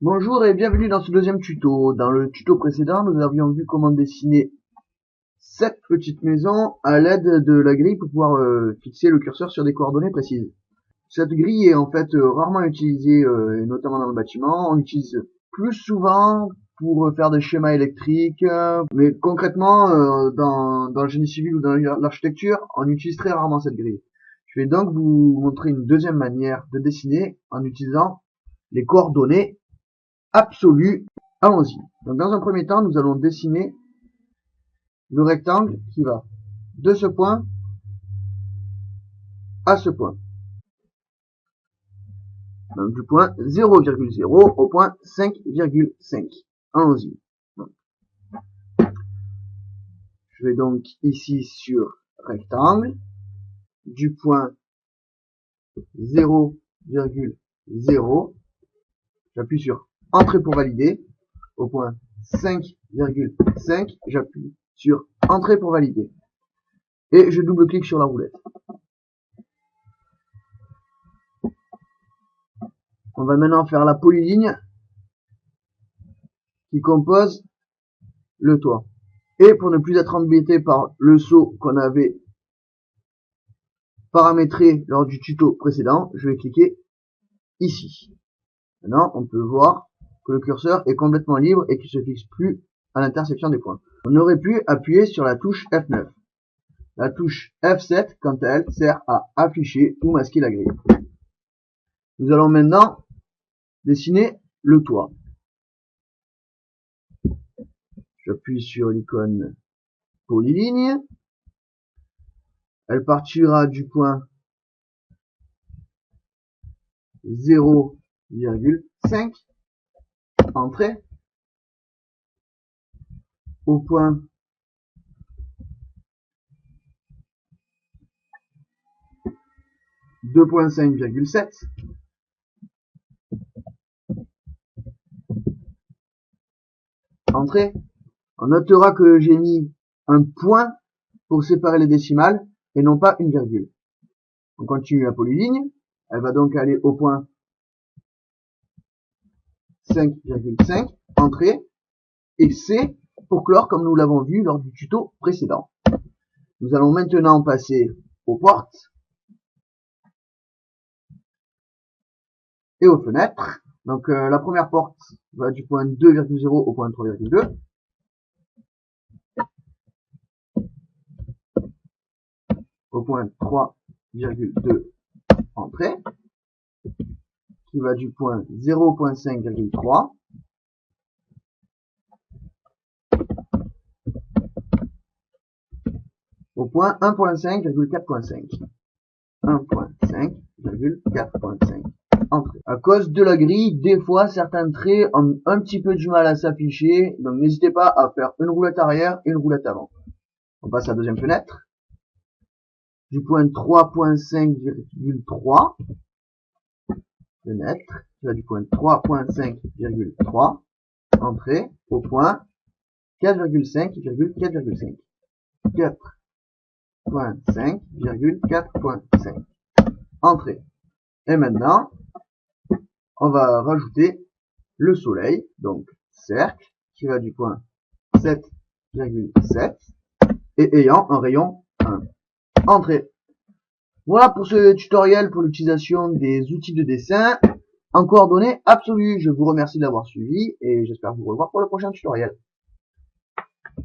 Bonjour et bienvenue dans ce deuxième tuto. Dans le tuto précédent, nous avions vu comment dessiner cette petite maison à l'aide de la grille pour pouvoir fixer le curseur sur des coordonnées précises. Cette grille est en fait rarement utilisée, et notamment dans le bâtiment. On l'utilise plus souvent pour faire des schémas électriques, mais concrètement, dans le génie civil ou dans l'architecture, on utilise très rarement cette grille. Je vais donc vous montrer une deuxième manière de dessiner en utilisant les coordonnées absolue. Allons-y. Donc dans un premier temps, nous allons dessiner le rectangle qui va de ce point à ce point. Donc du point 0,0 au point 5,5. Allons-y. Je vais donc ici sur rectangle, du point 0,0, j'appuie sur Entrée pour valider. Au point 5,5, j'appuie sur Entrée pour valider. Et je double-clique sur la roulette. On va maintenant faire la polyligne qui compose le toit. Et pour ne plus être embêté par le saut qu'on avait paramétré lors du tuto précédent, je vais cliquer ici. Maintenant, on peut voir que le curseur est complètement libre et qu'il ne se fixe plus à l'intersection des points. On aurait pu appuyer sur la touche F9. La touche F7, quant à elle, sert à afficher ou masquer la grille. Nous allons maintenant dessiner le toit. J'appuie sur l'icône polyligne. Elle partira du point 0,5, entrée, au point 2,5,7, entrée. On notera que j'ai mis un point pour séparer les décimales et non pas une virgule. On continue la polyligne. Elle va donc aller au point 5,5, entrée, et C pour clore comme nous l'avons vu lors du tuto précédent. Nous allons maintenant passer aux portes et aux fenêtres. Donc la première porte va du point 2,0 au point 3,2. Au point 3,2, entrée, qui va du point 0,5,3 au point 1,5,4,5. 1,5,4,5. Entrée. À cause de la grille, des fois certains traits ont un petit peu du mal à s'afficher, donc n'hésitez pas à faire une roulette arrière et une roulette avant. On passe à la deuxième fenêtre. Du point 3,5,3, fenêtre, qui va du point 3,5,3, entrée, au point 4,5,4,5. 4,5,4,5. Entrée. Et maintenant, on va rajouter le soleil, donc cercle, qui va du point 7,7 et ayant un rayon 1. Entrée. Voilà pour ce tutoriel pour l'utilisation des outils de dessin en coordonnées absolues. Je vous remercie d'avoir suivi et j'espère vous revoir pour le prochain tutoriel.